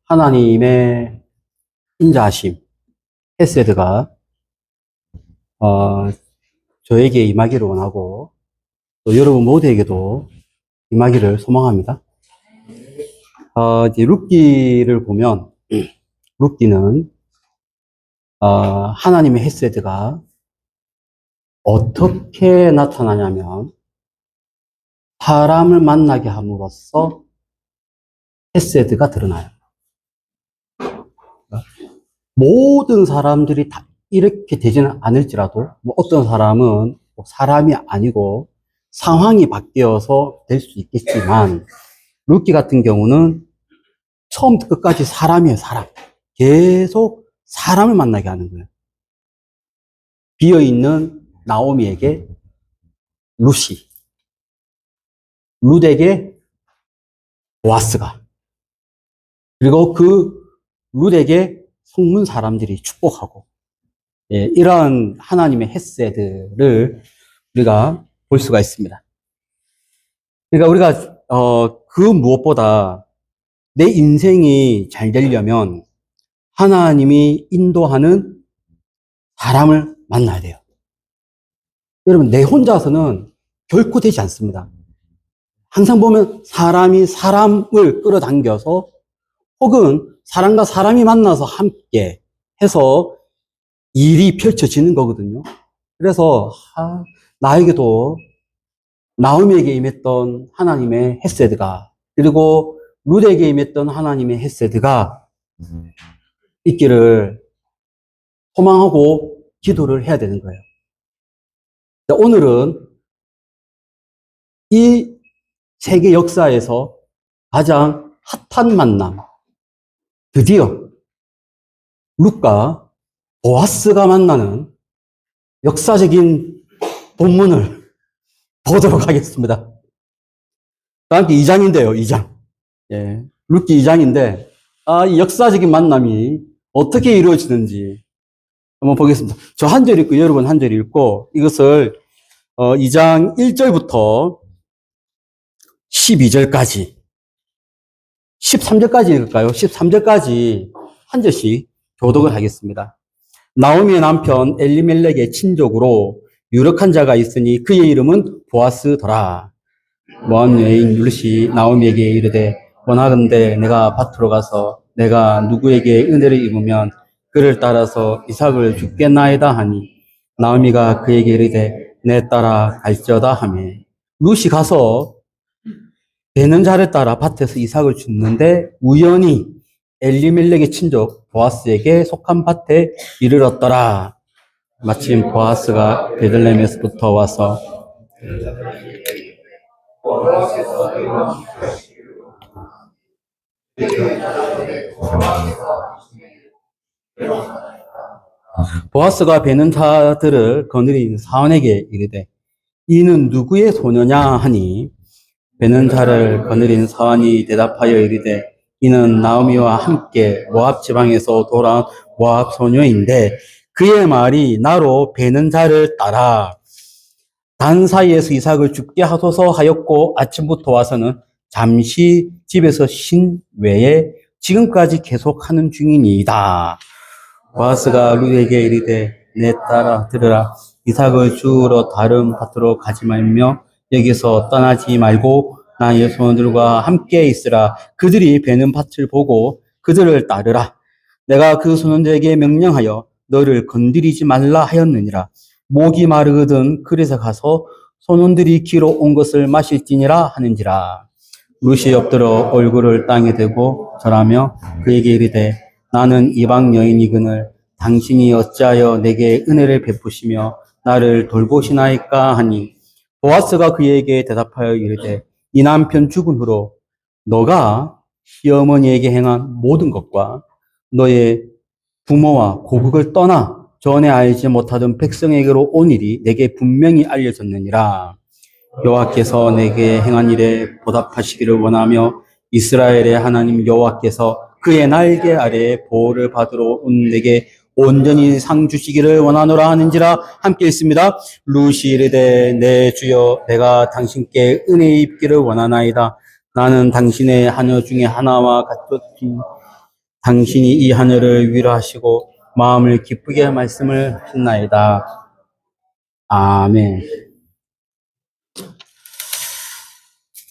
하나님의 인자하심, 헤세드가, 어, 저에게 임하기를 원하고, 또 여러분 모두에게도 임하기를 소망합니다. 이제 룻기를 보면, 룻기는, 하나님의 헤세드가 어떻게 나타나냐면, 사람을 만나게 함으로써 헤세드가 드러나요. 모든 사람들이 다 이렇게 되지는 않을지라도, 어떤 사람은 사람이 아니고 상황이 바뀌어서 될 수 있겠지만, 룻기 같은 경우는 처음부터 끝까지 사람이에요, 사람. 계속 사람을 만나게 하는 거예요. 비어있는 나오미에게 룻이, 룻에게 보아스가, 그리고 그 룻에게 속문 사람들이 축복하고, 이러한 하나님의 헤세드를 우리가 볼 수가 있습니다. 그러니까 우리가 그 무엇보다 내 인생이 잘 되려면 하나님이 인도하는 사람을 만나야 돼요. 여러분, 내 혼자서는 결코 되지 않습니다. 항상 보면 사람이 사람을 끌어당겨서, 혹은 사람과 사람이 만나서 함께 해서 일이 펼쳐지는 거거든요. 그래서 나에게도 나오미에게 임했던 하나님의 헤세드가, 그리고 룻에게 임했던 하나님의 헤세드가 있기를 소망하고 기도를 해야 되는 거예요. 오늘은 이 세계 역사에서 가장 핫한 만남, 드디어 룻과 보아스가 만나는 역사적인 본문을 보도록 하겠습니다. 다음께 2장인데요, 2장. 룻기 2장인데, 이 역사적인 만남이 어떻게 이루어지는지 한번 보겠습니다. 저 한 절 읽고 여러분 한 절 읽고, 이것을 2장 1절부터 12절까지, 13절까지 읽을까요? 13절까지 한 절씩 교독을 하겠습니다. 나오미의 남편 엘리멜렉의 친족으로 유력한 자가 있으니 그의 이름은 보아스더라. 모압 여인 룻이 나오미에게 이르되, 원하건대 내가 밭으로 가서 내가 누구에게 은혜를 입으면 그를 따라서 이삭을 죽겠나이다 하니, 나오미가 그에게 이르되 내 따라 갈지어다 하며, 룻이 가서 되는 자를 따라 밭에서 이삭을 줍는데 우연히 엘리멜렉의 친족 보아스에게 속한 밭에 이르렀더라. 마침 보아스가 베들레헴에서부터 와서 보아스가 베는 자들을 거느린 사원에게 이르되, 이는 누구의 소녀냐 하니, 베는 자를 거느린 사원이 대답하여 이르되, 이는 나오미와 함께 모압 지방에서 돌아온 모압 소녀인데, 그의 말이 나로 베는 자를 따라 단 사이에서 이삭을 죽게 하소서 하였고, 아침부터 와서는 잠시 집에서 쉰 외에 지금까지 계속하는 중이니이다. 보아스가 룻에게 이르되, 내 딸아 들으라. 이삭을 주우러 다른 밭으로 가지 말며 여기서 떠나지 말고 나의 소년들과 함께 있으라. 그들이 베는 밭을 보고 그들을 따르라. 내가 그 소년들에게 명령하여 너를 건드리지 말라 하였느니라. 목이 마르거든 그래서 가서 소년들이 기로 온 것을 마실지니라 하는지라. 룻이 엎드려 얼굴을 땅에 대고 절하며 그에게 이르되, 나는 이방 여인이거늘 당신이 어찌하여 내게 은혜를 베푸시며 나를 돌보시나이까 하니, 보아스가 그에게 대답하여 이르되, 이 남편 죽은 후로 너가 시어머니에게 행한 모든 것과 너의 부모와 고국을 떠나 전에 알지 못하던 백성에게로 온 일이 내게 분명히 알려졌느니라. 여호와께서 내게 행한 일에 보답하시기를 원하며 이스라엘의 하나님 여호와께서 그의 날개 아래에 보호를 받으러 온 내게 온전히 상 주시기를 원하노라 하는지라. 함께 읽습니다. 룻이 이르되, 내 주여 내가 당신께 은혜 입기를 원하나이다. 나는 당신의 하녀 중에 하나와 같았니 당신이 이 하녀를 위로하시고 마음을 기쁘게 말씀을 했나이다. 아멘.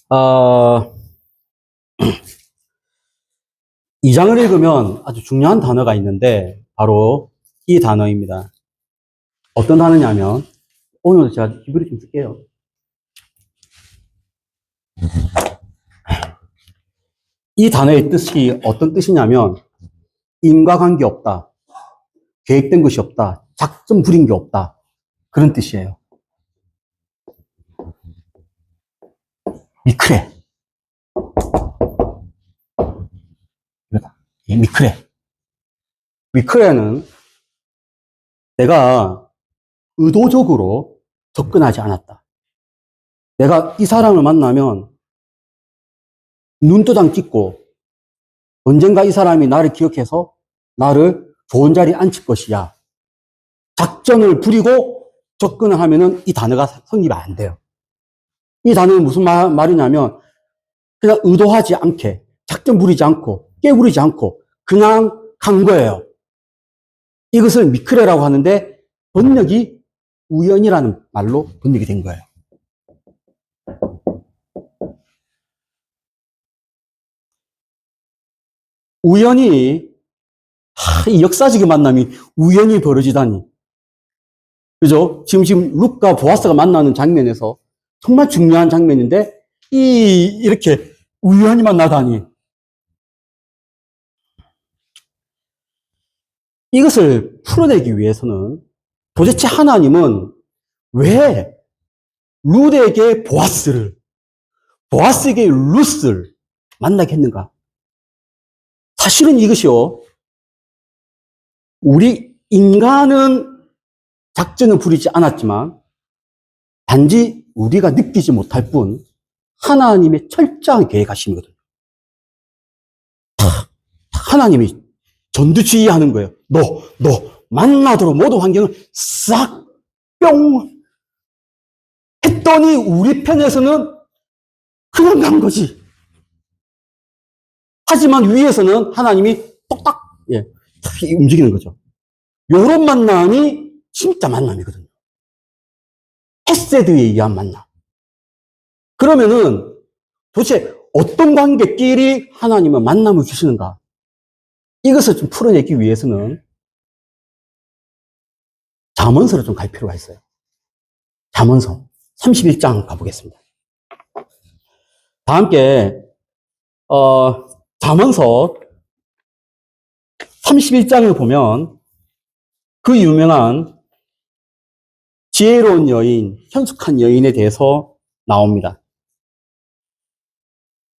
어, 2장을 읽으면 아주 중요한 단어가 있는데 바로 이 단어입니다. 어떤 단어냐면 오늘 제가 히브리 좀 쓸게요. 이 단어의 뜻이 어떤 뜻이냐면 인과관계 없다, 계획된 것이 없다, 작전 부린 게 없다, 그런 뜻이에요. 미크레. 이거다. 이 미크레. 미크레는 내가 의도적으로 접근하지 않았다. 내가 이 사람을 만나면 눈도장 찍고 언젠가 이 사람이 나를 기억해서 나를 좋은 자리에 앉힐 것이야. 작전을 부리고 접근을 하면은 이 단어가 성립이 안 돼요. 이 단어는 무슨 말이냐면 그냥 의도하지 않게 작전 부리지 않고 깨부리지 않고 그냥 간 거예요. 이것을 미크레라고 하는데 번역이 우연이라는 말로 번역이 된 거예요. 우연히 이 역사적인 만남이 우연히 벌어지다니. 그죠? 지금 룻과 보아스가 만나는 장면에서 정말 중요한 장면인데 이렇게 우연히 만나다니. 이것을 풀어내기 위해서는 도대체 하나님은 왜 룻에게 보아스를, 보아스에게 룻을 만나게 했는가? 사실은 이것이요. 우리 인간은 작전을 부리지 않았지만 단지 우리가 느끼지 못할 뿐 하나님의 철저한 계획하심이거든요. 하나님이 전두지휘하는 거예요. 너 만나도록 모든 환경을 싹 뿅 했더니 우리 편에서는 그냥 간 거지. 하지만 위에서는 하나님이 똑딱 움직이는 거죠. 요런 만남이 진짜 만남이거든요. 헤세드에 의한 만남. 그러면은 도대체 어떤 관계끼리 하나님은 만남을 주시는가? 이것을 좀 풀어내기 위해서는 잠언서를 좀 갈 필요가 있어요. 잠언서 31장 가보겠습니다. 다 함께 잠언서 31장을 보면 그 유명한 지혜로운 여인, 현숙한 여인에 대해서 나옵니다.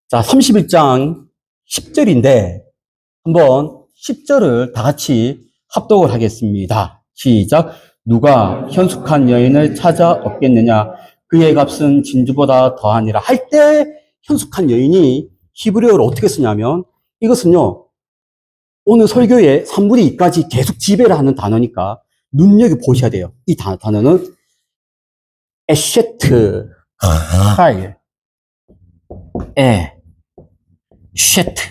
자, 31장 10절인데 한번 10절을 다 같이 합독을 하겠습니다. 시작. 누가 현숙한 여인을 찾아 얻겠느냐? 그의 값은 진주보다 더하니라. 할 때 현숙한 여인이 히브리어를 어떻게 쓰냐면 이것은요. 오늘 설교에 3분의 2까지 계속 지배를 하는 단어니까 눈여겨보셔야 돼요. 이 단어는 에셰트, 하일, 셰트,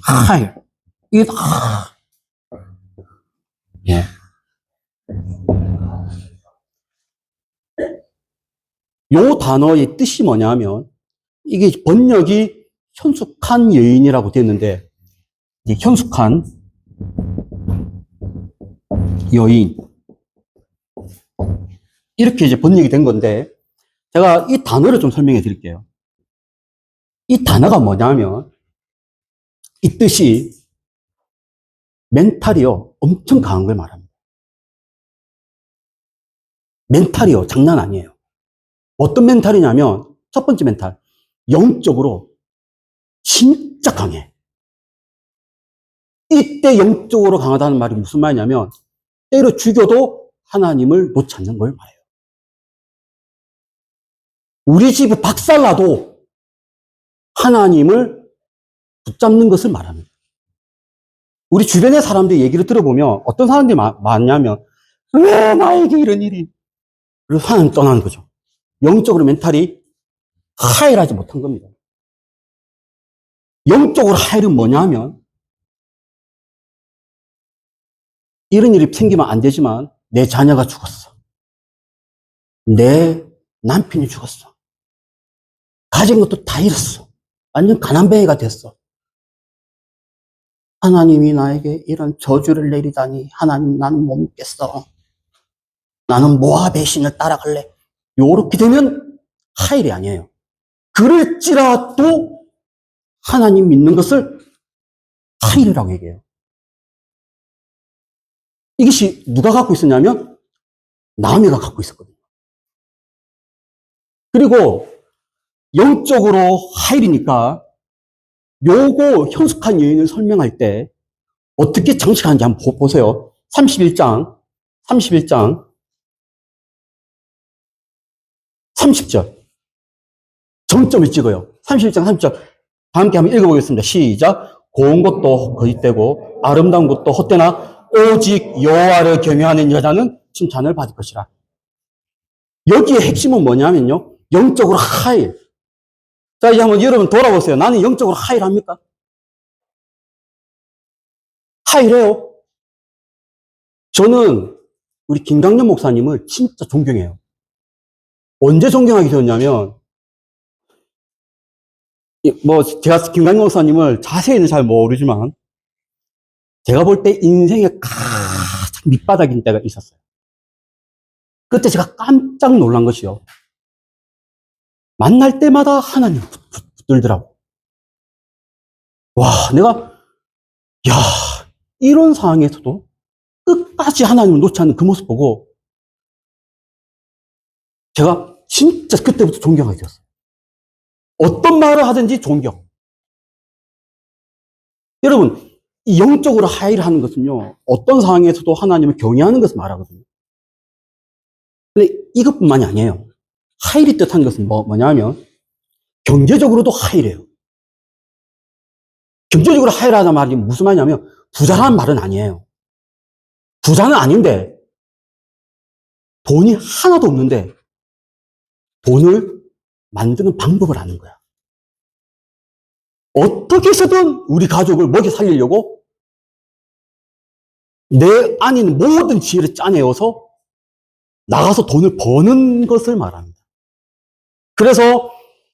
하일. 이게 예. 요 단어의 뜻이 뭐냐면 이게 번역이 현숙한 여인이라고 되었는데 이제 현숙한 여인 이렇게 이제 번역이 된 건데 제가 이 단어를 좀 설명해 드릴게요. 이 단어가 뭐냐면 이 뜻이 멘탈이요 엄청 강한 걸 말합니다. 멘탈이요 장난 아니에요. 어떤 멘탈이냐면 첫 번째 멘탈 영적으로 진짜 강해. 이때 영적으로 강하다는 말이 무슨 말이냐면 때려 죽여도 하나님을 못 찾는 걸 말해요. 우리 집이 박살나도 하나님을 붙잡는 것을 말합니다. 우리 주변의 사람들 얘기를 들어보면 어떤 사람들이 많냐면 왜 나에게 이런 일이? 그래서 하나님 떠나는 거죠. 영적으로 멘탈이 하이하지 못한 겁니다. 영적으로 하이는 뭐냐면 이런 일이 생기면 안 되지만 내 자녀가 죽었어. 내 남편이 죽었어. 가진 것도 다 잃었어. 완전 가난뱅이가 됐어. 하나님이 나에게 이런 저주를 내리다니 하나님 나는 못 믿겠어. 나는 모압의 신을 따라갈래. 요렇게 되면 하일이 아니에요. 그럴지라도 하나님 믿는 것을 하일이라고 얘기해요. 이것이 누가 갖고 있었냐면 나오미가 갖고 있었거든요. 그리고 영적으로 하일이니까 요거 형숙한 여인을 설명할 때 어떻게 장식하는지 한번 보세요. 31장 30절. 정점을 찍어요. 31장 30절. 다 함께 한번 읽어보겠습니다. 시작. 고운 것도 거짓되고 아름다운 것도 헛되나 오직 여호와를 경외하는 여자는 칭찬을 받을 것이라. 여기에 핵심은 뭐냐면요. 영적으로 하일. 자, 이제 한번 여러분 돌아보세요. 나는 영적으로 하일합니까? 하일해요. 저는 우리 김강년 목사님을 진짜 존경해요. 언제 존경하게 되었냐면, 제가 김강년 목사님을 자세히는 잘 모르지만, 제가 볼 때 인생에 가장 밑바닥인 때가 있었어요. 그때 제가 깜짝 놀란 것이요. 만날 때마다 하나님 붙들더라고. 와, 내가, 야, 이런 상황에서도 끝까지 하나님을 놓지 않는 그 모습 보고, 제가 진짜 그때부터 존경하게 되었어요. 어떤 말을 하든지 존경. 여러분, 이 영적으로 하이를 하는 것은요, 어떤 상황에서도 하나님을 경외하는 것을 말하거든요. 근데 이것뿐만이 아니에요. 하일이 뜻한 것은 뭐냐면, 경제적으로도 하이래요. 경제적으로 하이라는 말이 무슨 말이냐면, 부자라는 말은 아니에요. 부자는 아닌데, 돈이 하나도 없는데, 돈을 만드는 방법을 아는 거야. 어떻게 해서든 우리 가족을 먹여 살리려고 내 안에 있는 모든 지혜를 짜내어서 나가서 돈을 버는 것을 말합니다. 그래서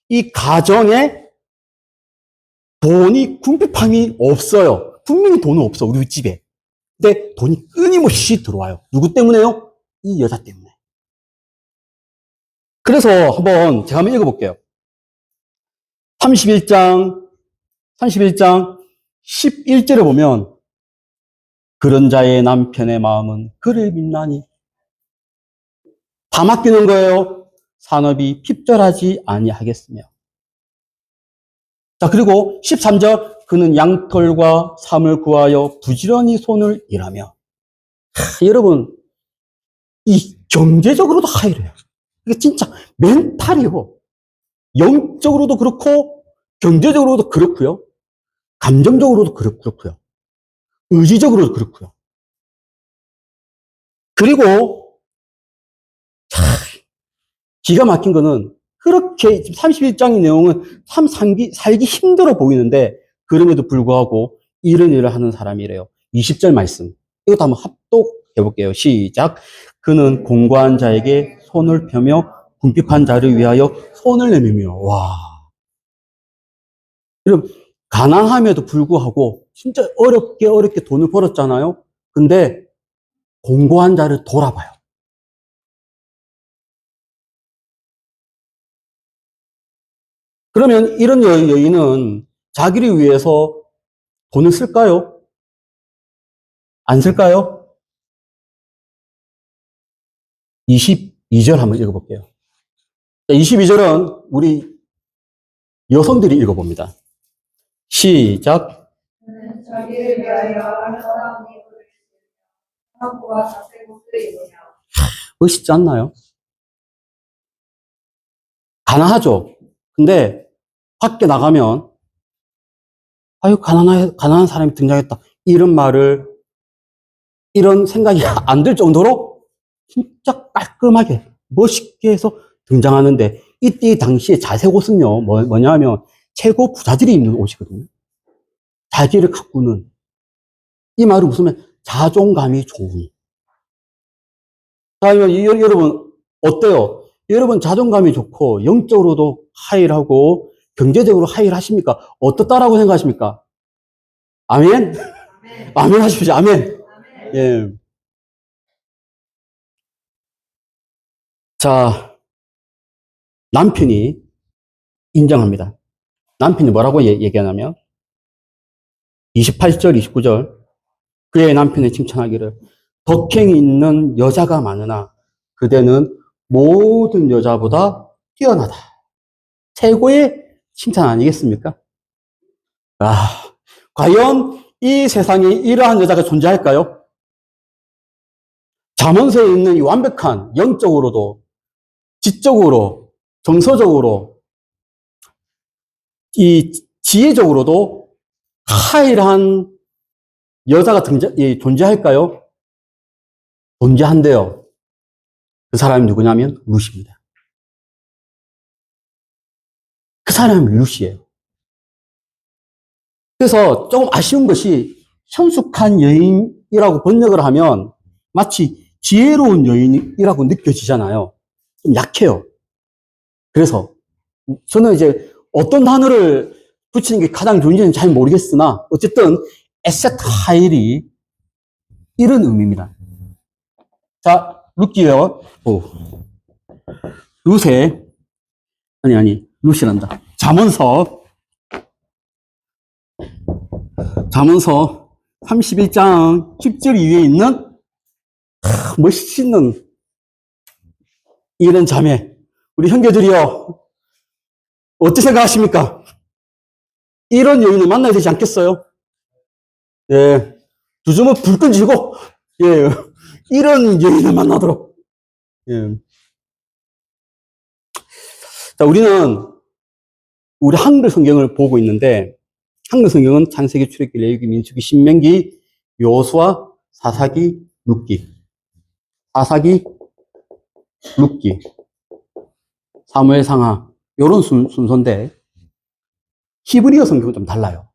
이 가정에 돈이 궁핍함이 없어요. 분명히 돈은 없어, 우리 집에. 근데 돈이 끊임없이 들어와요. 누구 때문에요? 이 여자 때문에. 그래서 제가 한번 읽어볼게요. 31장 11절에 보면, 그런 자의 남편의 마음은 그를 믿나니. 다 맡기는 거예요. 산업이 핍절하지 아니하겠으며. 자, 그리고 13절, 그는 양털과 삶을 구하여 부지런히 손을 일하며. 여러분, 이 경제적으로도 하이래요. 이게 진짜 멘탈이요. 영적으로도 그렇고, 경제적으로도 그렇고요. 감정적으로도 그렇고요. 의지적으로도 그렇고요. 그리고 기가 막힌 거는 그렇게 31장의 내용은 참 살기 힘들어 보이는데 그럼에도 불구하고 이런 일을 하는 사람이래요. 20절 말씀. 이것도 한번 합독해 볼게요. 시작. 그는 공고한 자에게 손을 펴며 궁핍한 자를 위하여 손을 내밀며. 와. 여러분, 가난함에도 불구하고 진짜 어렵게 돈을 벌었잖아요. 근데 공고한 자를 돌아봐요. 그러면 이런 여인은 자기를 위해서 돈을 쓸까요? 안 쓸까요? 22절 한번 읽어볼게요. 22절은 우리 여성들이 읽어봅니다. 시작. 자기를 위하여 아름다운 이불을 하고와 자색 옷을 입으며. 멋있지 않나요? 가난하죠. 근데 밖에 나가면 아유 가난한 사람이 등장했다. 이런 생각이 안 들 정도로 진짜 깔끔하게 멋있게 해서 등장하는데 이때 당시에 자색 옷은요, 뭐냐면 최고 부자들이 입는 옷이거든요. 자기를 가꾸는. 이 말은 무슨 말? 자존감이 좋은. 자, 여러분, 어때요? 여러분 자존감이 좋고, 영적으로도 하이하고, 경제적으로 하이를 하십니까? 어떻다라고 생각하십니까? 아멘? 아멘 하십시오. 아멘. 예. 자, 남편이 인정합니다. 남편이 뭐라고 얘기하냐면, 28절, 29절, 그의 남편이 칭찬하기를, 덕행이 있는 여자가 많으나, 그대는 모든 여자보다 뛰어나다. 최고의 칭찬 아니겠습니까? 아, 과연 이 세상에 이러한 여자가 존재할까요? 잠언서에 있는 이 완벽한 영적으로도, 지적으로, 정서적으로, 이 지혜적으로도 하이한 여자가 존재할까요? 존재한대요. 그 사람이 누구냐면 룻입니다. 그 사람이 룻이에요. 그래서 조금 아쉬운 것이 현숙한 여인이라고 번역을 하면 마치 지혜로운 여인이라고 느껴지잖아요. 좀 약해요. 그래서 저는 이제 어떤 단어를 붙이는 게 가장 좋은지는 잘 모르겠으나 어쨌든 에셋 하일이 이런 의미입니다. 자, 룻기요. 룻의 룻이란다. 잠언서 31장 10절 이후에 있는 멋있는 이런 자매, 우리 형제들이요, 어떻게 생각하십니까? 이런 여인을 만나야 되지 않겠어요? 예, 두 주먹 불끈 쥐고, 예, 이런 여인을 만나도록. 예. 자, 우리 한글 성경을 보고 있는데, 한글 성경은 창세기, 출애굽기, 레위기, 민수기, 신명기, 여호수아, 사사기, 룻기. 사사기, 룻기, 사무엘 상하, 요런 순서인데, 히브리어 성경은 좀 달라요.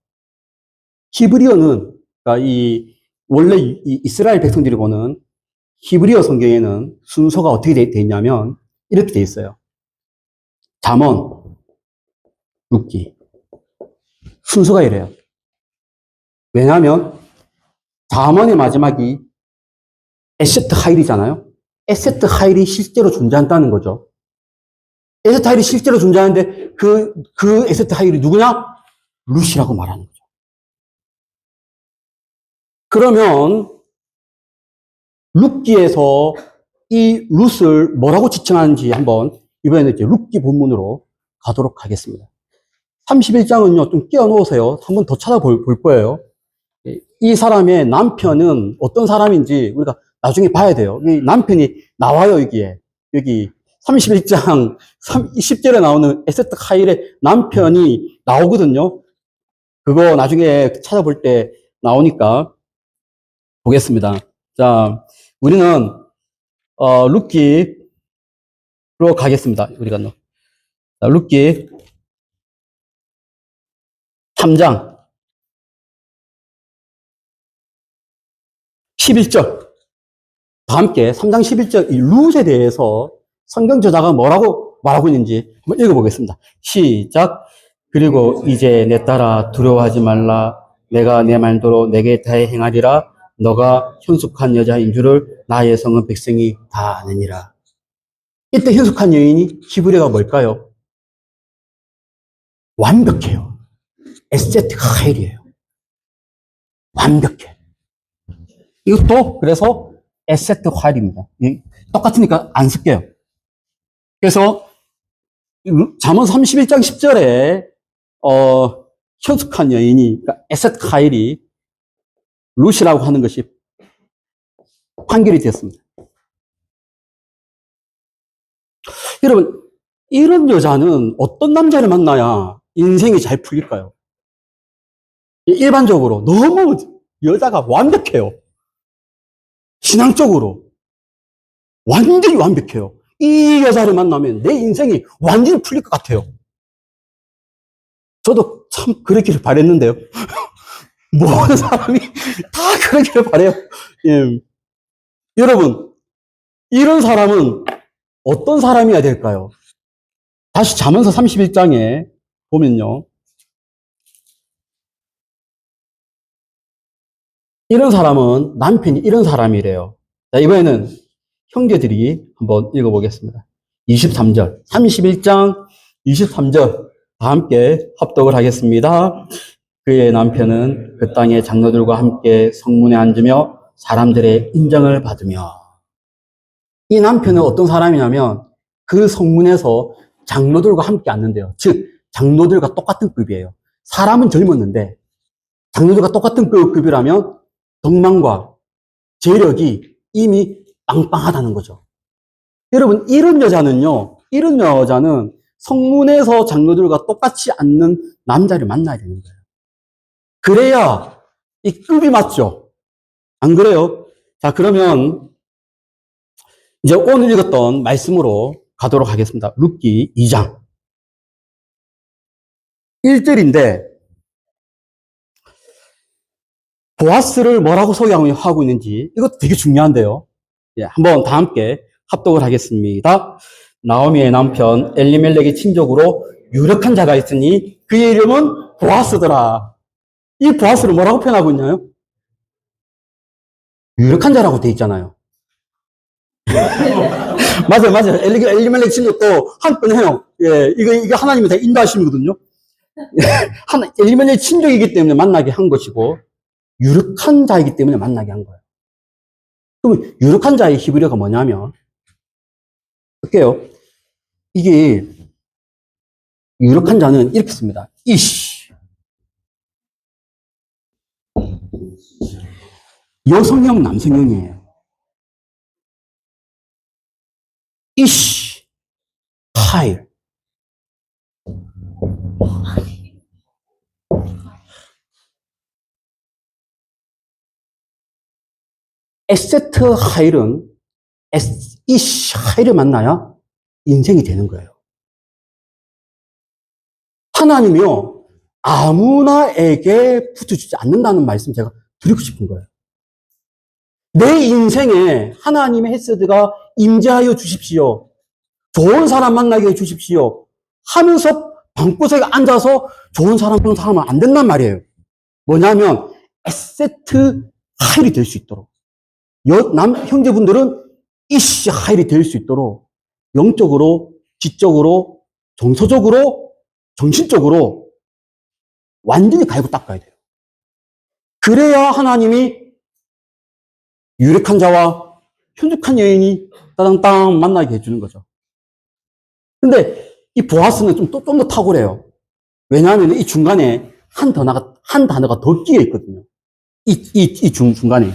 히브리어는, 그러니까 원래 이스라엘 백성들이 보는 히브리어 성경에는 순서가 어떻게 돼 있냐면, 이렇게 돼 있어요. 잠언, 룻기. 순서가 이래요. 왜냐하면, 잠언의 마지막이 에세트 하일이잖아요. 에세트 하일이 실제로 존재한다는 거죠. 에세트 하일이 실제로 존재하는데, 그 에세트 하일이 누구냐? 룻이라고 말하는 거죠. 그러면, 룻기에서 이 룻을 뭐라고 지칭하는지 한번 이번에는 이제 룻기 본문으로 가도록 하겠습니다. 31장은요, 좀 끼워 놓으세요. 한번 더 찾아볼 거예요. 이 사람의 남편은 어떤 사람인지 우리가 나중에 봐야 돼요. 이 남편이 나와요, 여기 31장 10절에 나오는 에세트 하일의 남편이 나오거든요. 그거 나중에 찾아볼 때 나오니까 보겠습니다. 자, 우리는 룻기로 가겠습니다. 우리가 자, 룻기 3장 11절 다 함께 3장 11절 이 룻에 대해서 성경 저자가 뭐라고 말하고 있는지 한번 읽어보겠습니다. 시작. 그리고 이제 내 딸아 두려워하지 말라. 내가 내 말대로 내게 다 행하리라. 너가 현숙한 여자인 줄을 나의 성은 백성이 다 아느니라. 이때 현숙한 여인이 히브리어가 뭘까요? 완벽해요. 에스테틱 하일이에요. 완벽해. 이것도 그래서 에세트 하일입니다. 똑같으니까 안 쓸게요. 그래서 잠언 31장 10절에 현숙한 여인이 그러니까 에세트 하일이 룻이라고 하는 것이 판결이 됐습니다. 여러분, 이런 여자는 어떤 남자를 만나야 인생이 잘 풀릴까요? 일반적으로 너무 여자가 완벽해요. 신앙적으로 완전히 완벽해요. 이 여자를 만나면 내 인생이 완전히 풀릴 것 같아요. 저도 참 그랬기를 바랬는데요. 모든 사람이 다 그러기를 바래요. 예. 여러분, 이런 사람은 어떤 사람이어야 될까요? 다시 잠언서 31장에 보면요. 이런 사람은 남편이 이런 사람이래요. 자, 이번에는 형제들이 한번 읽어보겠습니다. 23절, 31장 23절 다 함께 합독을 하겠습니다. 그의 남편은 그 땅의 장로들과 함께 성문에 앉으며 사람들의 인정을 받으며 이 남편은 어떤 사람이냐면 그 성문에서 장로들과 함께 앉는데요. 즉 장로들과 똑같은 급이에요. 사람은 젊었는데 장로들과 똑같은 급이라면 덕망과 재력이 이미 빵빵하다는 거죠. 여러분 이런 여자는 성문에서 장로들과 똑같이 앉는 남자를 만나야 되는 거예요. 그래야 이 급이 맞죠. 안 그래요? 자, 그러면 이제 오늘 읽었던 말씀으로 가도록 하겠습니다. 룻기 2장 1절인데 보아스를 뭐라고 소개하고 있는지 이것도 되게 중요한데요. 예, 한번 다 함께 합독을 하겠습니다. 나오미의 남편 엘리멜렉의 친족으로 유력한 자가 있으니 그의 이름은 보아스더라. 이 보아스를 뭐라고 표현하고 있나요? 유력한 자라고 돼 있잖아요. 맞아요. 엘리멜렉 친족도 한번 해요. 예, 이거 하나님이 다 인도하심이거든요. 엘리멜렉 친족이기 때문에 만나게 한 것이고, 유력한 자이기 때문에 만나게 한 거예요. 그럼 유력한 자의 히브리어가 뭐냐면, 볼게요. 이게, 유력한 자는 이렇게 씁니다. 이시. 여성형, 남성형이에요. 이시. 하일. 에세트 하일은 이시 하일을 만나야 인생이 되는 거예요. 하나님이요, 아무나에게 붙여주지 않는다는 말씀 제가 드리고 싶은 거예요. 내 인생에 하나님의 헤세드가 임재하여 주십시오. 좋은 사람 만나게 해 주십시오. 하면서 방구석에 앉아서 좋은 사람 하면 안 된단 말이에요. 뭐냐면 에세트 하일이 될 수 있도록 형제분들은 이씨 하일이 될 수 있도록 영적으로, 지적으로, 정서적으로, 정신적으로 완전히 갈고 닦아야 돼요. 그래야 하나님이 유력한 자와 흉측한 여인이 따당땅 만나게 해주는 거죠. 근데 이 보아스는 좀 더 탁월해요. 왜냐하면 이 중간에 한 단어가 더 끼어 있거든요. 중간에.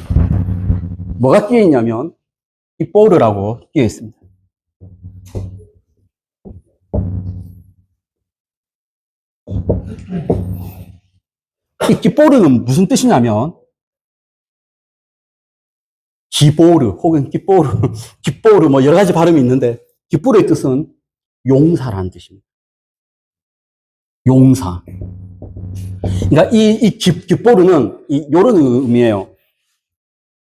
뭐가 끼어 있냐면, 이 보르라고 끼어 있습니다. 이 기뽀르는 무슨 뜻이냐면, 기보르 혹은 기뽀르, 기뽀르 뭐 여러 가지 발음이 있는데, 기뽀르의 뜻은 용사라는 뜻입니다. 용사. 그러니까 이 기뽀르는 이런 의미예요.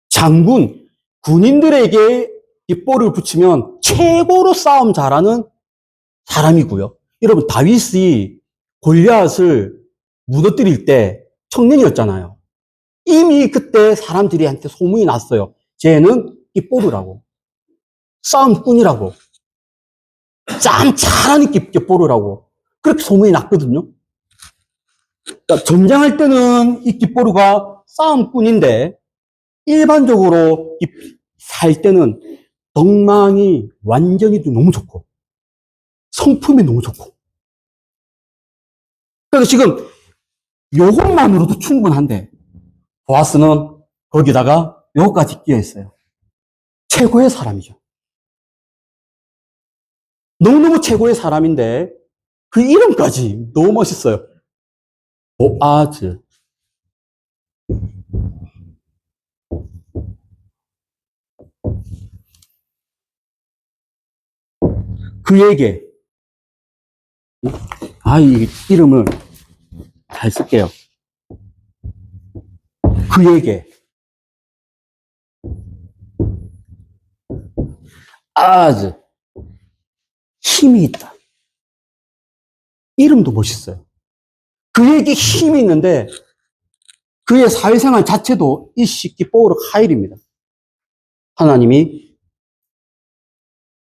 장군, 군인들에게 깃볼을 붙이면 최고로 싸움 잘하는 사람이고요. 여러분, 다윗이 골리앗을 무너뜨릴 때 청년이었잖아요. 이미 그때 사람들이한테 소문이 났어요. 쟤는 깃보르라고. 싸움꾼이라고. 참 잘하는 깃보르라고. 그렇게 소문이 났거든요. 그러니까 전쟁할 때는 이 깃보르가 싸움꾼인데 일반적으로 살 때는 덕망이 완전히 너무 좋고 성품이 너무 좋고 그래서 지금 요것만으로도 충분한데 보아스는 거기다가 요것까지 끼어 있어요. 최고의 사람이죠. 너무너무 최고의 사람인데 그 이름까지 너무 멋있어요. 보아즈. 그에게, 이 이름을 잘 쓸게요. 그에게 아주 힘이 있다. 이름도 멋있어요. 그에게 힘이 있는데 그의 사회생활 자체도 이시기뽀르 하일입니다. 하나님이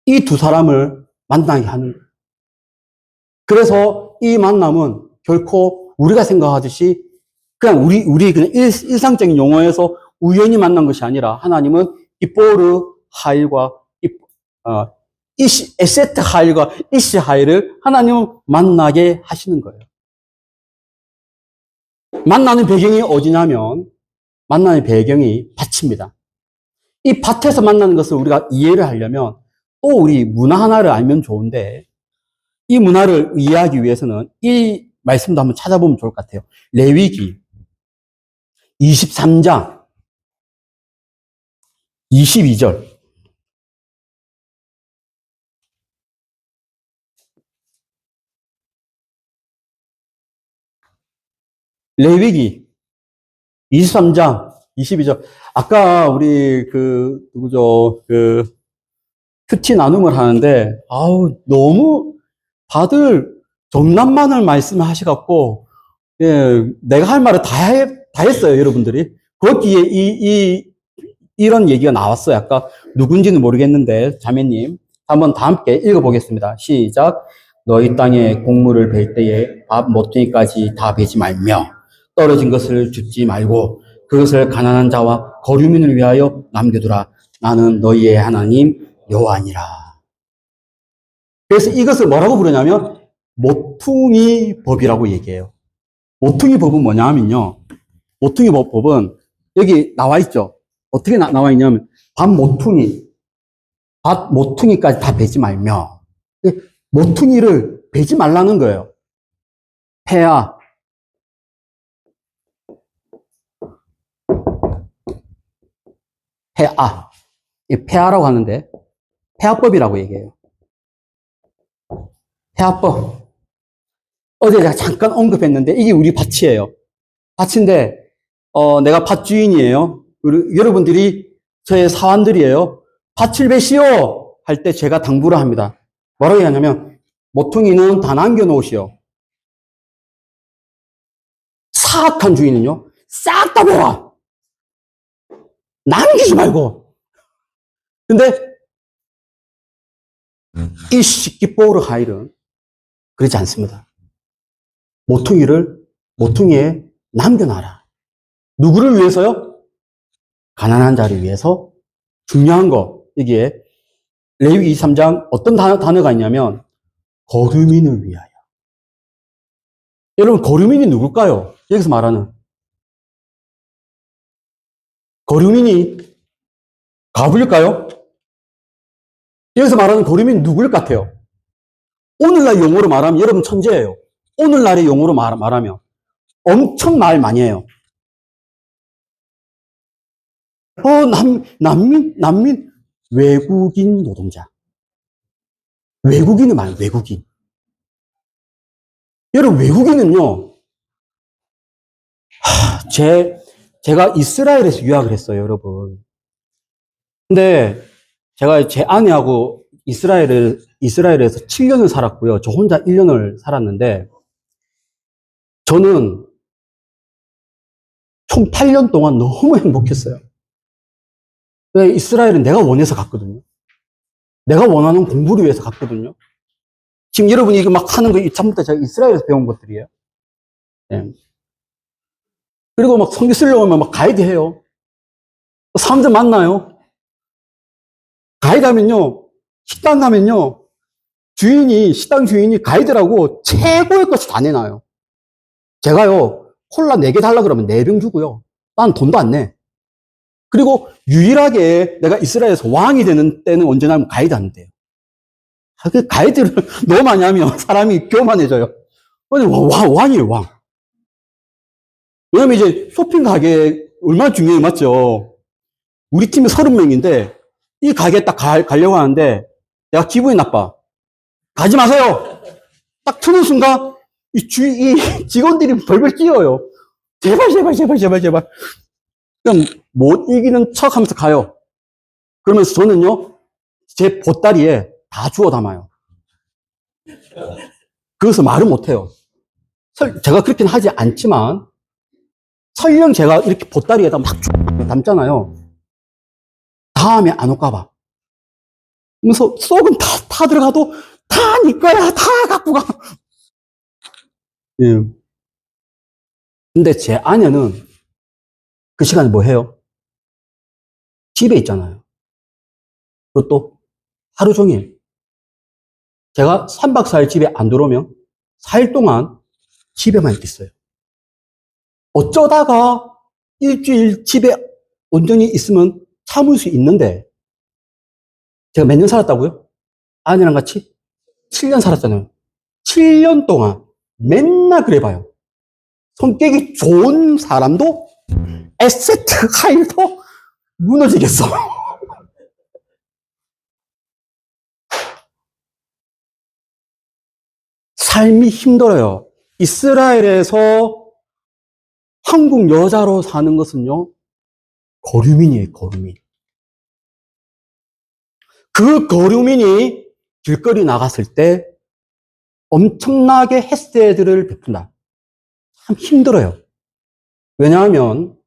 이 두 사람을 만나게 하는 거예요. 그래서 이 만남은 결코 우리가 생각하듯이 그냥 우리 그냥 일상적인 용어에서 우연히 만난 것이 아니라 하나님은 기뽀르 하일과 에세트 하일과 이시 하일을 하나님은 만나게 하시는 거예요. 만나는 배경이 어디냐면 만나는 배경이 밭입니다. 이 밭에서 만나는 것을 우리가 이해를 하려면 또 우리 문화 하나를 알면 좋은데 이 문화를 이해하기 위해서는 이 말씀도 한번 찾아보면 좋을 것 같아요. 레위기 23장 22절. 레위기 23장 22절. 아까 우리 누구죠? 큐티 나눔을 하는데 너무 다들 정남만을 말씀하셔갖고 내가 할 말을 다 했어요, 여러분들이. 거기에 이런 얘기가 나왔어요. 아까 누군지는 모르겠는데 자매님 한번 다 함께 읽어보겠습니다. 시작. 너희 땅에 곡물을 벨 때에 밥 모퉁이까지 다 베지 말며 떨어진 것을 줍지 말고 그것을 가난한 자와 거류민을 위하여 남겨두라. 나는 너희의 하나님 여호와니라. 그래서 이것을 뭐라고 부르냐면 모퉁이 법이라고 얘기해요. 모퉁이 법은 뭐냐 하면요. 모퉁이 법은 여기 나와 있죠. 어떻게 나와 있냐면 밭 모퉁이까지 다 베지 말며 모퉁이를 베지 말라는 거예요. 폐하 이 폐하라고 하는데 폐하법이라고 얘기해요. 폐하법. 어제 제가 잠깐 언급했는데 이게 우리 밭이에요. 밭인데 내가 밭 주인이에요. 여러분들이 저의 사환들이에요. 밭을 베시오 할 때 제가 당부를 합니다. 뭐라고 하냐면 모퉁이는 다 남겨놓으시오. 사악한 주인은요 싹 다 베라. 남기지 말고. 근데 이 시기뽀르 하일은 그렇지 않습니다. 모퉁이에 남겨놔라. 누구를 위해서요? 가난한 자를 위해서. 중요한 거, 이게 레위기 23장 어떤 단어가 있냐면 거류민을 위하여. 여러분, 거류민이 누굴까요? 여기서 말하는 거류민이 가불일까요? 여기서 말하는 거류민이 누구일 것 같아요? 오늘날 용어로 말하면 여러분 천재예요. 오늘날의 용어로 말하면 엄청 말 많이 해요. 난민, 외국인 노동자. 외국인을 말해요, 외국인. 여러분, 외국인은요, 제가 이스라엘에서 유학을 했어요, 여러분. 근데 제가 제 아내하고 이스라엘에서 7년을 살았고요. 저 혼자 1년을 살았는데, 저는 총 8년 동안 너무 행복했어요. 왜 이스라엘은 내가 원해서 갔거든요. 내가 원하는 공부를 위해서 갔거든요. 지금 여러분이 이거 막 하는 거 전부 다 제가 이스라엘에서 배운 것들이에요. 네. 그리고 막 성경 쓰려고 하면 막 가이드 해요. 사람들 만나요. 가이드 하면요. 식당 가면요. 식당 주인이 가이드라고 최고의 것을 다 내놔요. 제가요. 콜라 4개 달라 그러면 4병 주고요. 난 돈도 안 내. 그리고 유일하게 내가 이스라엘에서 왕이 되는 때는 언제냐면 가이드 하는 때예요. 그 가이드를 너무 많이 하면 사람이 교만해져요. 왕이에요, 왕. 왜냐면 이제 쇼핑 가게 얼마나 중요해요, 맞죠? 우리 팀이 30명인데 이 가게에 딱 가려고 하는데 내가 기분이 나빠. 가지 마세요. 딱 트는 순간 이 직원들이 벌벌 뛰어요. 제발, 제발, 제발, 제발, 제발. 그냥 못 이기는 척 하면서 가요. 그러면서 저는요, 제 보따리에 다 주워 담아요. 그래서 말은 못해요. 제가 그렇게는 하지 않지만, 설령 제가 이렇게 보따리에다 막 담잖아요. 다음에 안 올까봐. 그래서 쏙은 다 들어가도 다 네 거야, 다 갖고 가. 예. 근데 제 아내는 그 시간에 뭐 해요? 집에 있잖아요. 그것도 하루 종일. 제가 3박 4일 집에 안 들어오면 4일 동안 집에만 있겠어요. 어쩌다가 일주일 집에 온전히 있으면 참을 수 있는데, 제가 몇 년 살았다고요? 아내랑 같이 7년 살았잖아요. 7년 동안 맨날 그래봐요. 성격이 좋은 사람도 에세트 하일도 무너지겠어. 삶이 힘들어요. 이스라엘에서 한국 여자로 사는 것은요, 거류민이에요, 거류민. 그 거류민이 길거리 나갔을 때 엄청나게 햇세들을 베푼다. 참 힘들어요. 왜냐하면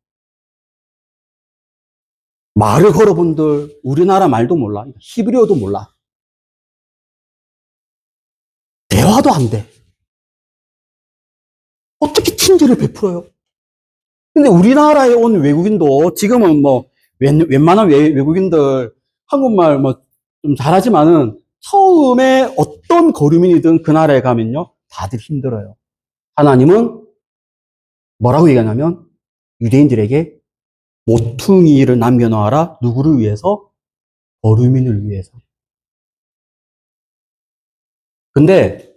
말을 걸어본들 우리나라 말도 몰라. 히브리어도 몰라. 대화도 안 돼. 어떻게 친절을 베풀어요? 근데 우리나라에 온 외국인도 지금은 뭐 웬만한 외국인들 한국말 뭐 좀 잘하지만은 처음에 어떤 거류민이든 그 나라에 가면요 다들 힘들어요. 하나님은 뭐라고 얘기하냐면 유대인들에게 모퉁이를 남겨놓아라. 누구를 위해서? 거류민을 위해서. 근데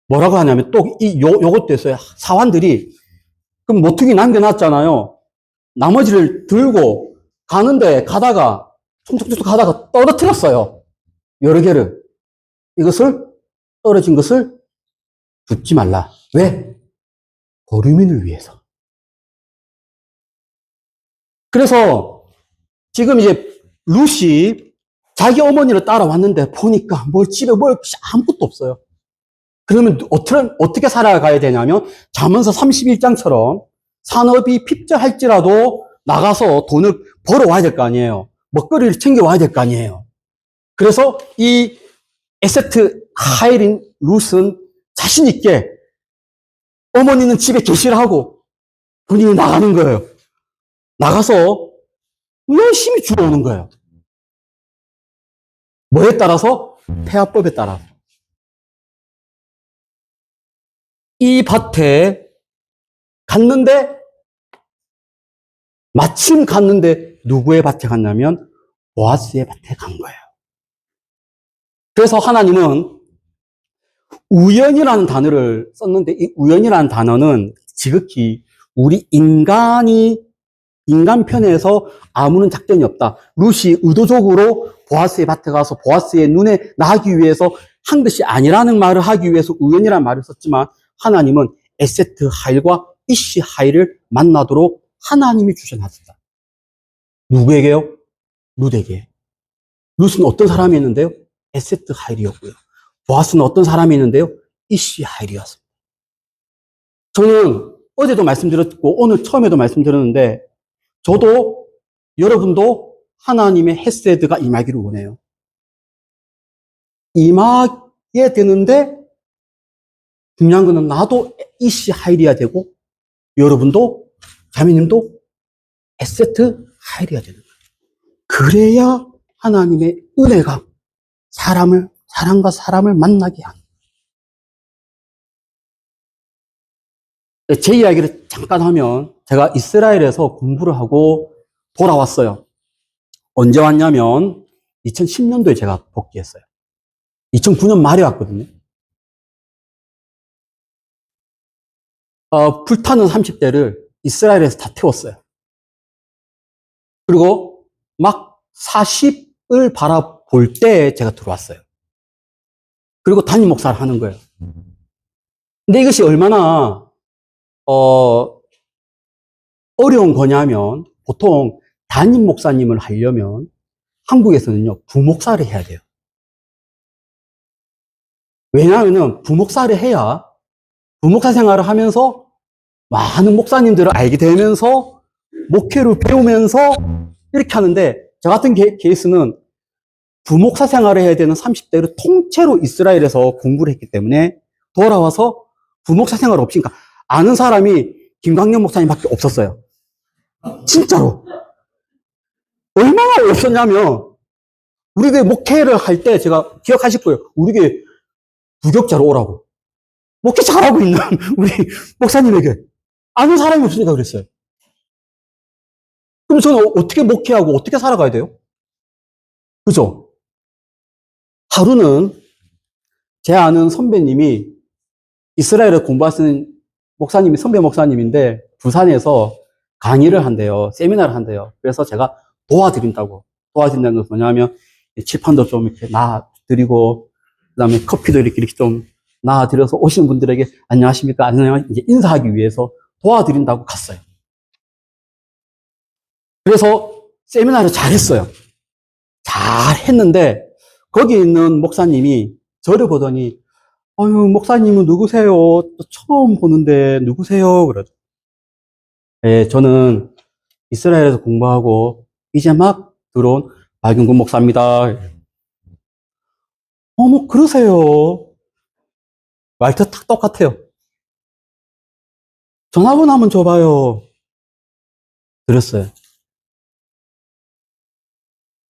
뭐라고 하냐면 또 요것도 있어요. 사환들이 그럼 모퉁이 남겨놨잖아요. 나머지를 들고 가는데 가다가 총총총 가다가 떨어뜨렸어요. 여러 개를. 이것을 떨어진 것을 줍지 말라. 왜? 거류민을 위해서. 그래서 지금 이제 룻이 자기 어머니를 따라왔는데 보니까 집에 아무것도 없어요. 그러면 어떻게 살아가야 되냐면 잠언서 31장처럼 산업이 핍절할지라도 나가서 돈을 벌어와야 될 거 아니에요. 먹거리를 챙겨와야 될 거 아니에요. 그래서 이 에세트 하일인 룻은 자신 있게 어머니는 집에 계시라고 본인이 나가는 거예요. 나가서 열심히 주워오는 거예요. 뭐에 따라서? 태아법에 따라서. 이 밭에 갔는데 마침 갔는데 누구의 밭에 갔냐면 보아스의 밭에 간 거예요. 그래서 하나님은 우연이라는 단어를 썼는데 이 우연이라는 단어는 지극히 우리 인간 편에서 아무런 작전이 없다. 룻이 의도적으로 보아스의 밭에 가서 보아스의 눈에 나기 위해서 한 것이 아니라는 말을 하기 위해서 우연이라는 말을 썼지만 하나님은 에세트 하일과 이시 하일을 만나도록 하나님이 주셔놨다. 누구에게요? 룻에게. 룻은 어떤 사람이었는데요? 에세트 하일이었고요. 보아스는 어떤 사람이 있는데요? 이시 하일이었습니다. 저는 어제도 말씀드렸고 오늘 처음에도 말씀드렸는데 저도 여러분도 하나님의 헤세드가 임하기를 원해요. 임하게 되는데 중요한 거는 나도 이시 하일이어야 되고 여러분도 자매님도 에세트 하일이어야 되는 거예요. 그래야 하나님의 은혜가 사람과 사람을 만나게 하는 거예요. 제 이야기를 잠깐 하면 제가 이스라엘에서 공부를 하고 돌아왔어요. 언제 왔냐면 2010년도에 제가 복귀했어요. 2009년 말에 왔거든요. 불타는 30대를 이스라엘에서 다 태웠어요. 그리고 막 40을 바라볼 때 제가 들어왔어요. 그리고 담임 목사를 하는 거예요. 근데 이것이 얼마나 어려운 거냐면 보통 담임 목사님을 하려면 한국에서는요 부목사를 해야 돼요. 왜냐하면 부목사를 해야 부목사 생활을 하면서 많은 목사님들을 알게 되면서 목회를 배우면서 이렇게 하는데 저 같은 케이스는 부목사 생활을 해야 되는 30대를 통째로 이스라엘에서 공부를 했기 때문에 돌아와서 부목사 생활 없이, 그러니까 아는 사람이 김광년 목사님밖에 없었어요. 진짜로. 얼마나 없었냐면 우리 교회 목회를 할 때 제가 기억하실 거예요. 우리 교회 부격자로 오라고. 목회 잘하고 있는 우리 목사님에게 아는 사람이 없으니까 그랬어요. 그럼 저는 어떻게 목회하고 어떻게 살아가야 돼요? 그죠? 하루는 제 아는 선배님이 이스라엘에 공부하시는 목사님이 선배 목사님인데 부산에서 강의를 한대요. 세미나를 한대요. 그래서 제가 도와드린다는 건 뭐냐면 칠판도 좀 이렇게 놔드리고 그다음에 커피도 이렇게 좀 놔드려서 오시는 분들에게 안녕하십니까? 이제 인사하기 위해서 도와드린다고 갔어요. 그래서 세미나를 잘했어요. 잘했는데 거기 있는 목사님이 저를 보더니 아유, 목사님은 누구세요? 또 처음 보는데 누구세요? 그러죠. 예, 저는 이스라엘에서 공부하고 이제 막 들어온 박윤근 목사입니다. 어머, 그러세요. 말투 딱 똑같아요. 전화번호 한번 줘봐요. 그랬어요.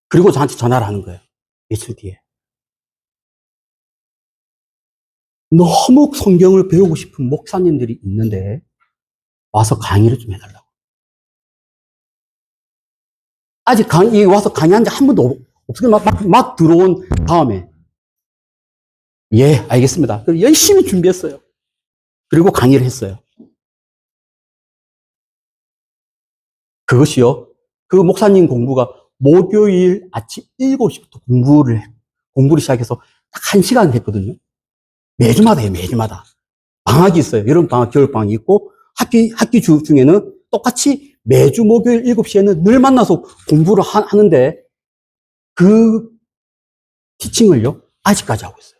그리고 저한테 전화를 하는 거예요. 며칠 뒤에. 너무 성경을 배우고 싶은 목사님들이 있는데 와서 강의를 좀 해달라고. 아직 와서 강의한 지 한 번도 없어요. 막 들어온 다음에. 예, 알겠습니다. 열심히 준비했어요. 그리고 강의를 했어요. 그것이요. 그 목사님 공부가 목요일 아침 7시부터 공부를 시작해서 딱 1시간 했거든요. 매주마다 해요, 매주마다. 방학이 있어요. 여름방학, 겨울방학이 있고, 학기 중에는 똑같이 매주 목요일 7시에는 늘 만나서 공부를 하는데, 그 티칭을요, 아직까지 하고 있어요.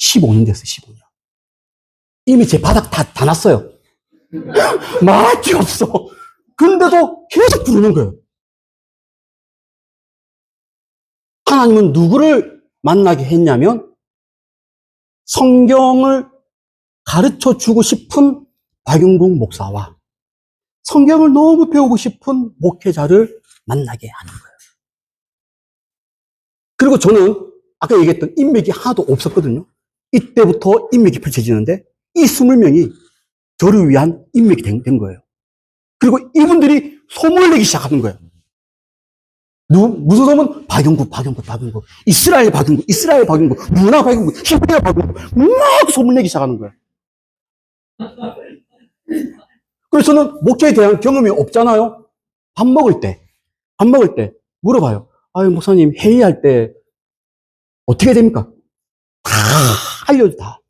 15년 됐어요, 15년. 이미 제 바닥 다 났어요. 말할 게 없어. 근데도 계속 부르는 거예요. 하나님은 누구를 만나게 했냐면, 성경을 가르쳐 주고 싶은 박용국 목사와 성경을 너무 배우고 싶은 목회자를 만나게 하는 거예요. 그리고 저는 아까 얘기했던 인맥이 하나도 없었거든요. 이때부터 인맥이 펼쳐지는데 이 20명이 저를 위한 인맥이 된 거예요. 그리고 이분들이 소문을 내기 시작하는 거예요. 무슨 소문? 박용국. 이스라엘 박용국, 문화 박용국, 히브리어 박용국. 막 소문 내기 시작하는 거예요. 그래서 저는 목회에 대한 경험이 없잖아요. 밥 먹을 때 물어봐요. 아유, 목사님, 회의할 때 어떻게 됩니까? 다 알려줘, 다.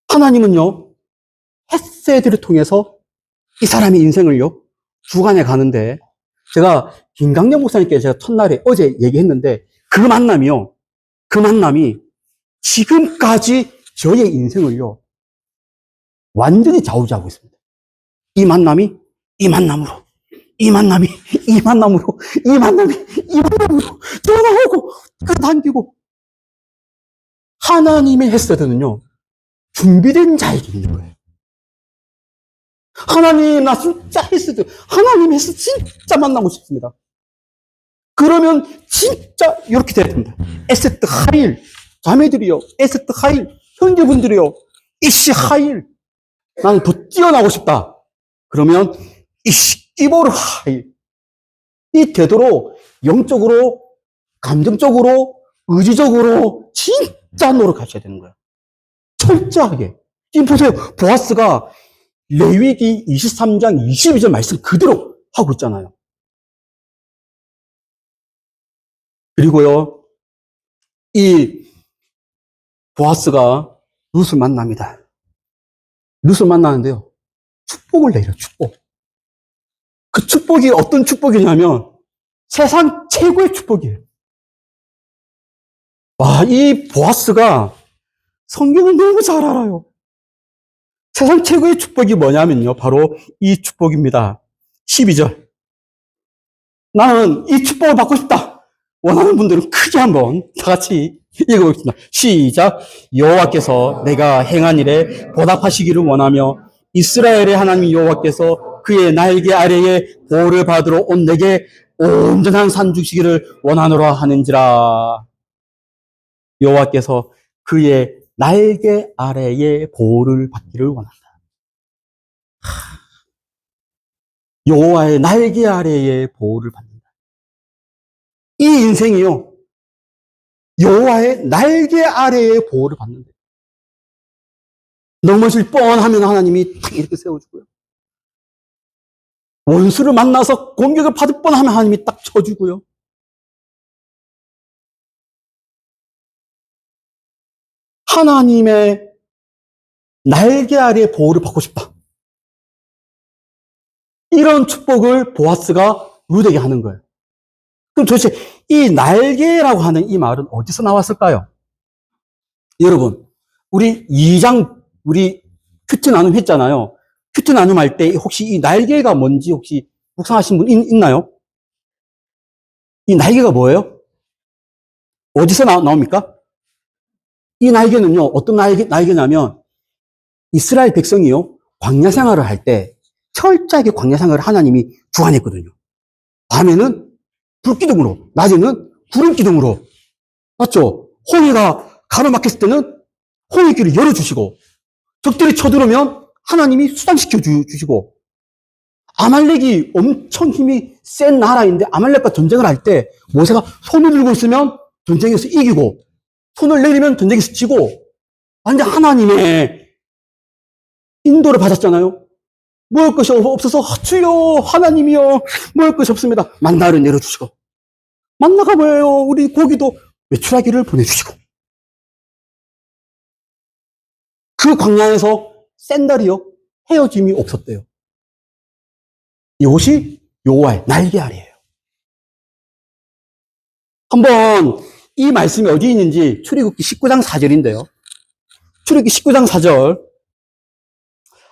하나님은요, 햇새들을 통해서 이 사람의 인생을요, 주관해 가는데, 제가 김강년 목사님께 제가 첫날에 어제 얘기했는데, 그 만남이 지금까지 저의 인생을요, 완전히 좌우지하고 있습니다. 이 만남으로 떠나오고, 당기고. 하나님의 햇새들은요, 준비된 자에게 있는 거예요. 하나님, 나 진짜 햇새들, 하나님 햇새 진짜 만나고 싶습니다. 그러면 진짜 이렇게 돼야 됩니다. 에세트 하일, 자매들이요. 에세트 하일, 형제분들이요. 이씨 하일, 나는 더 뛰어나고 싶다. 그러면 이씨 이보르 하일. 이 되도록 영적으로, 감정적으로, 의지적으로 진짜 노력하셔야 되는 거예요. 철저하게. 지금 보세요. 보아스가 레위기 23장 22절 말씀 그대로 하고 있잖아요. 그리고요, 이 보아스가 룻을 만납니다. 룻을 만나는데요, 축복을 내려, 축복. 그 축복이 어떤 축복이냐면 세상 최고의 축복이에요. 와, 이 보아스가 성경을 너무 잘 알아요. 세상 최고의 축복이 뭐냐면요, 바로 이 축복입니다. 12절. 나는 이 축복을 받고 싶다. 원하는 분들은 크게 한번 다 같이 읽어보겠습니다. 시작. 여호와께서 내가 행한 일에 보답하시기를 원하며 이스라엘의 하나님 여호와께서 그의 날개 아래에 보호를 받으러 온 내게 온전한 산 주시기를 원하노라 하는지라. 여호와께서 그의 날개 아래에 보호를 받기를 원한다. 여호와의 날개 아래에 보호를 받는다. 이 인생이요, 여호와의 날개 아래에 보호를 받는다. 넘어질 뻔하면 하나님이 탁 이렇게 세워주고요. 원수를 만나서 공격을 받을 뻔하면 하나님이 딱 쳐주고요. 하나님의 날개 아래에 보호를 받고 싶다. 이런 축복을 보아스가 룻에게 하는 거예요. 그럼 도대체 이 날개라고 하는 이 말은 어디서 나왔을까요? 여러분, 우리 2장, 우리 큐티 나눔 했잖아요. 큐티 나눔 할 때 혹시 이 날개가 뭔지 혹시 묵상하신 분 있나요? 이 날개가 뭐예요? 어디서 나옵니까? 이 날개는요, 어떤 날개냐면 이스라엘 백성이요, 광야 생활을 할 때 철저하게 광야 생활을 하나님이 주관했거든요. 밤에는 불기둥으로, 낮에는 구름기둥으로. 맞죠? 홍해가 가로막혔을 때는 홍해길을 열어주시고, 적들이 쳐들어오면 하나님이 수상시켜 주시고, 아말렉이 엄청 힘이 센 나라인데 아말렉과 전쟁을 할 때 모세가 손을 들고 있으면 전쟁에서 이기고, 손을 내리면 전쟁에서 지고, 완전 하나님의 인도를 받았잖아요. 먹을 것이 없어서 주여 하나님이여 먹을 것이 없습니다. 만나를 내려주시고, 만나가 뭐예요? 우리 고기도 외출하기를 보내주시고, 그 광야에서 샌들이요 헤어짐이 없었대요. 이것이 여호와의 날개 아래예요. 한번 이 말씀이 어디 있는지 출애굽기 19장 4절인데요. 출애굽기 19장 4절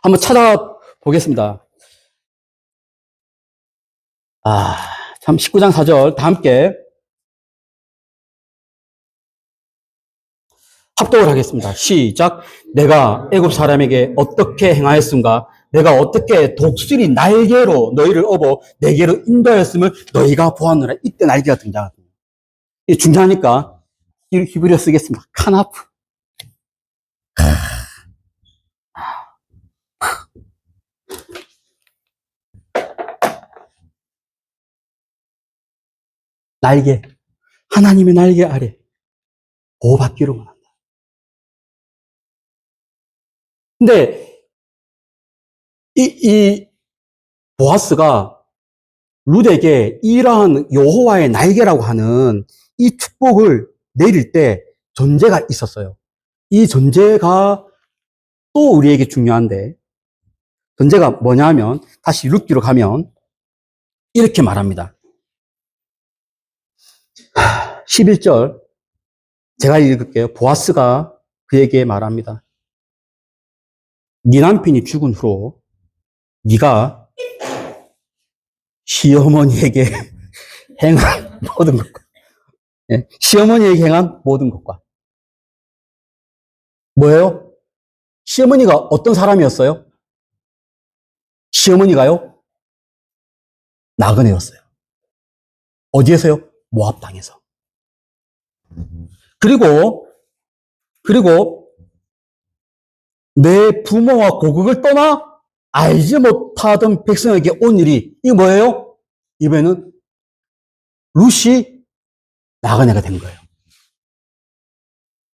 한번 찾아보겠습니다. 참 19장 4절 다 함께 합독을 하겠습니다. 시작. 내가 애굽 사람에게 어떻게 행하였음가? 내가 어떻게 독수리 날개로 너희를 업어 내게로 인도하였음을 너희가 보았노라. 이때 날개가 등장합니다. 이게 중요하니까 히브리어 쓰겠습니다. 카나프. 날개. 하나님의 날개 아래 보호받기를 원한다. 근데 이 보아스가 룻에게 이러한 여호와의 날개라고 하는 이 축복을 내릴 때 전제가 있었어요. 이 전제가 또 우리에게 중요한데, 전제가 뭐냐면 다시 룻기로 가면 이렇게 말합니다. 11절 제가 읽을게요. 보아스가 그에게 말합니다. 네 남편이 죽은 후로 네가 시어머니에게 행한 모든 것과, 시어머니에게 행한 모든 것과. 뭐예요? 시어머니가 어떤 사람이었어요? 시어머니가요? 나그네였어요. 어디에서요? 모압 땅에서. 그리고 내 부모와 고국을 떠나 알지 못하던 백성에게 온 일이, 이게 뭐예요? 이번에는 룻이 나그네가 된 거예요.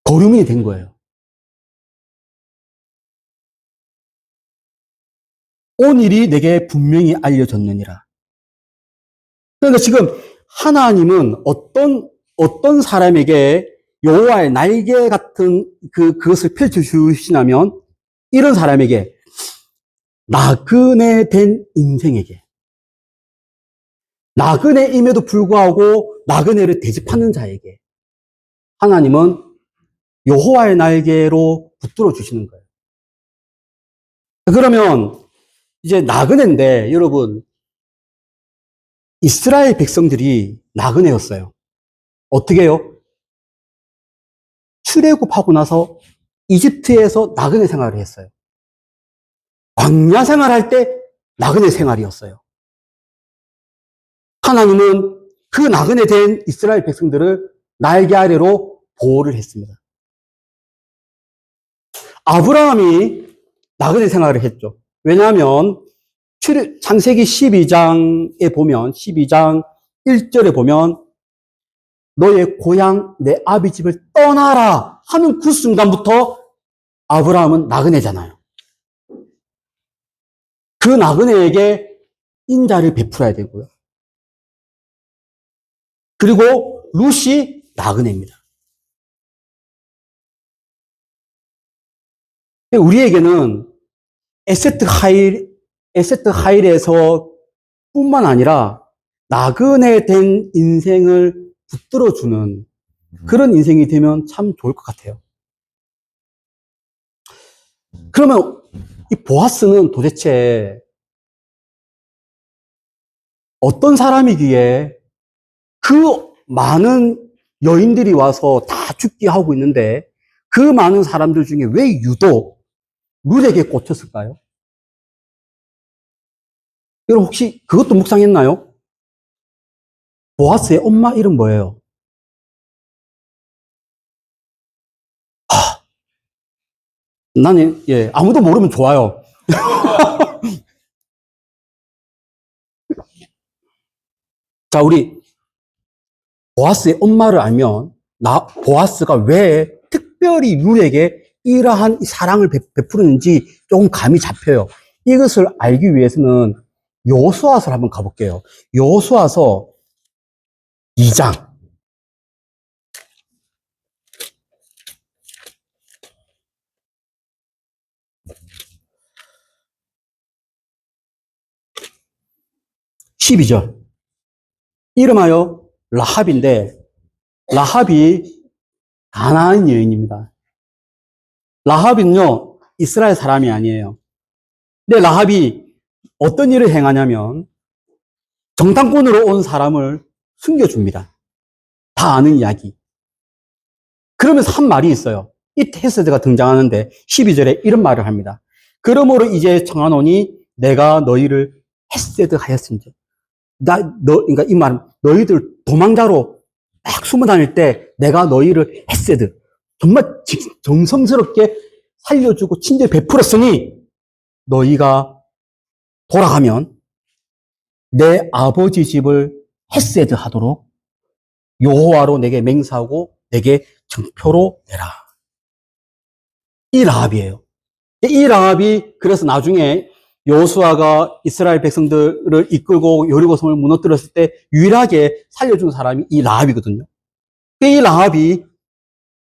거류민이 된 거예요. 온 일이 내게 분명히 알려졌느니라. 그러니까 지금 하나님은 어떤 사람에게 여호와의 날개 같은 그것을 펼쳐주시냐면 이런 사람에게 나그네 된 인생에게 나그네임에도 불구하고 나그네를 대접하는 자에게 하나님은 여호와의 날개로 붙들어 주시는 거예요. 그러면 이제 나그네인데 여러분 이스라엘 백성들이 나그네였어요. 어떻게 해요? 출애굽하고 나서 이집트에서 나그네 생활을 했어요. 광야 생활할 때 나그네 생활이었어요. 하나님은 그 나그네 된 이스라엘 백성들을 날개 아래로 보호를 했습니다. 아브라함이 나그네 생활을 했죠. 왜냐하면 창세기 12장에 보면 12장 1절에 보면 너의 고향 내 아비 집을 떠나라 하는 그 순간부터 아브라함은 나그네잖아요. 그 나그네에게 인자를 베풀어야 되고요. 그리고 룻이 나그네입니다. 우리에게는 에세트 하일에서 뿐만 아니라 나그네 된 인생을 붙들어주는 그런 인생이 되면 참 좋을 것 같아요. 그러면 이 보아스는 도대체 어떤 사람이기에 그 많은 여인들이 와서 다 죽게 하고 있는데 그 많은 사람들 중에 왜 유독 룻에게 꽂혔을까요? 여러분 혹시 그것도 묵상했나요? 보아스의 엄마 이름 뭐예요? 나는 아무도 모르면 좋아요. 자, 우리 보아스의 엄마를 알면 보아스가 왜 특별히 룻에게 이러한 사랑을 베푸는지 조금 감이 잡혀요. 이것을 알기 위해서는 여호수아서를 한번 가볼게요. 여호수아서 2장. (12절) 이름하여 라합인데 라합이 가나안 여인입니다. 라합은요 이스라엘 사람이 아니에요. 근데 라합이 어떤 일을 행하냐면 정탐꾼으로 온 사람을 숨겨줍니다. 다 아는 이야기. 그러면서 한 말이 있어요. 이 헤세드가 등장하는데 12절에 이런 말을 합니다. 그러므로 이제 청하노니 내가 너희를 헤세드 하였은지. 그러니까 이 말은 너희들 도망자로 막 숨어 다닐 때 내가 너희를 헤세드. 정말 정성스럽게 살려주고 친절 베풀었으니 너희가 돌아가면 내 아버지 집을 헤세드 하도록 여호와로 내게 맹세하고 내게 증표로 내라. 이 라합이에요. 이 라합이 그래서 나중에 여호수아가 이스라엘 백성들을 이끌고 여리고성을 무너뜨렸을 때 유일하게 살려준 사람이 이 라합이거든요. 이 라합이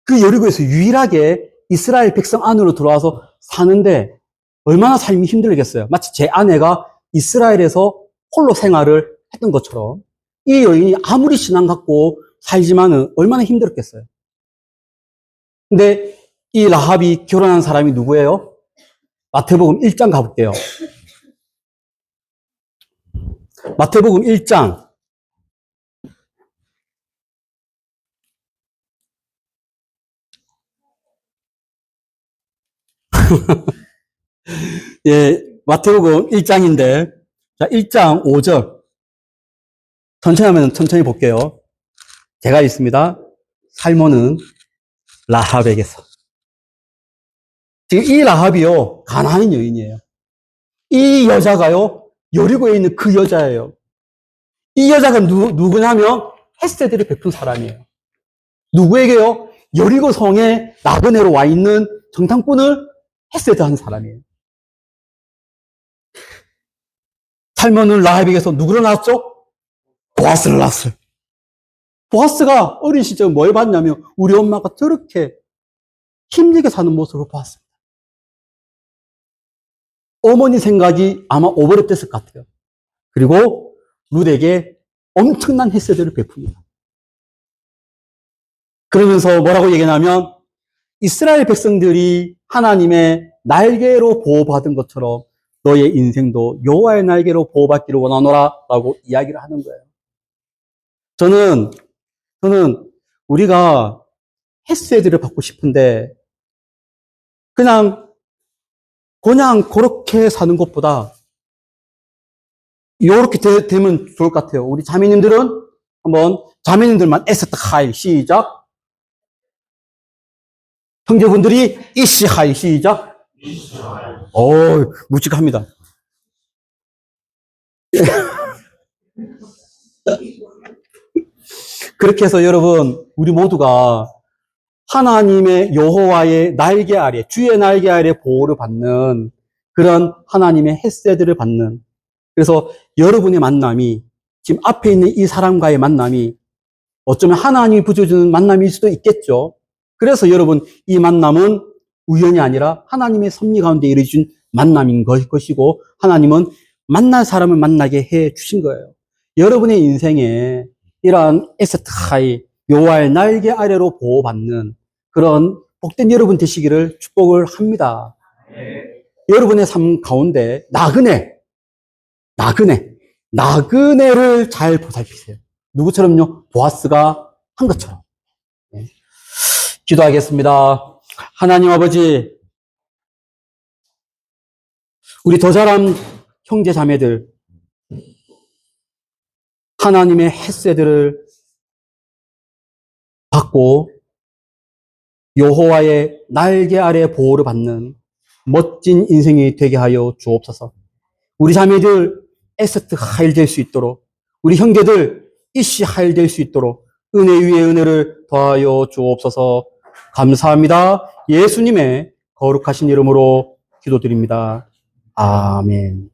그 여리고에서 유일하게 이스라엘 백성 안으로 들어와서 사는데 얼마나 삶이 힘들겠어요. 마치 제 아내가 이스라엘에서 홀로 생활을 했던 것처럼 이 여인이 아무리 신앙 갖고 살지만은 얼마나 힘들었겠어요. 근데 이 라합이 결혼한 사람이 누구예요? 마태복음 1장 가볼게요. 마태복음 1장. 마태복음 1장인데, 자, 1장 5절. 천천히 하면 천천히 볼게요. 제가 있습니다. 살모는 라합에게서. 지금 이 라합이요, 가나안 여인이에요. 이 여자가요, 여리고에 있는 그 여자예요. 이 여자가 누구냐면 헤세드를 베푼 사람이에요. 누구에게요? 여리고 성에 나그네로 와 있는 정탐꾼을 헤세드 한 사람이에요. 살면은 라합에게서 누구를 낳았죠? 보아스를 낳았어요. 보아스가 어린 시절 뭘 봤냐면 우리 엄마가 저렇게 힘들게 사는 모습을 보았습니다. 어머니 생각이 아마 오버랩됐을 것 같아요. 그리고 룻에게 엄청난 햇세들을 베풉니다. 그러면서 뭐라고 얘기하냐면 이스라엘 백성들이 하나님의 날개로 보호받은 것처럼 너의 인생도 여호와의 날개로 보호받기를 원하노라 라고 이야기를 하는 거예요. 저는 우리가 햇세들을 받고 싶은데 그냥 그렇게 사는 것보다 이렇게 되면 좋을 것 같아요. 우리 자매님들은 한번 자매님들만 에스트 하이 시작. 형제분들이 이시 하이 시작. 묵직합니다. 그렇게 해서 여러분 우리 모두가 하나님의 여호와의 날개 아래, 주의 날개 아래 보호를 받는 그런 하나님의 햇새들을 받는, 그래서 여러분의 만남이 지금 앞에 있는 이 사람과의 만남이 어쩌면 하나님이 붙여주는 만남일 수도 있겠죠. 그래서 여러분 이 만남은 우연이 아니라 하나님의 섭리 가운데 이루어진 만남인 것이고 하나님은 만날 사람을 만나게 해 주신 거예요. 여러분의 인생에 이러한 에스트하이 여호와의 날개 아래로 보호받는 그런 복된 여러분 되시기를 축복을 합니다. 여러분의 삶 가운데 나그네를 잘 보살피세요. 누구처럼요? 보아스가 한 것처럼. 기도하겠습니다. 하나님 아버지, 우리 더 자란 형제 자매들, 하나님의 햇새들을 받고 여호와의 날개 아래 보호를 받는 멋진 인생이 되게 하여 주옵소서. 우리 자매들 에스트 하일 될 수 있도록, 우리 형제들 이시 하일 될 수 있도록 은혜 위에 은혜를 더하여 주옵소서. 감사합니다. 예수님의 거룩하신 이름으로 기도드립니다. 아멘.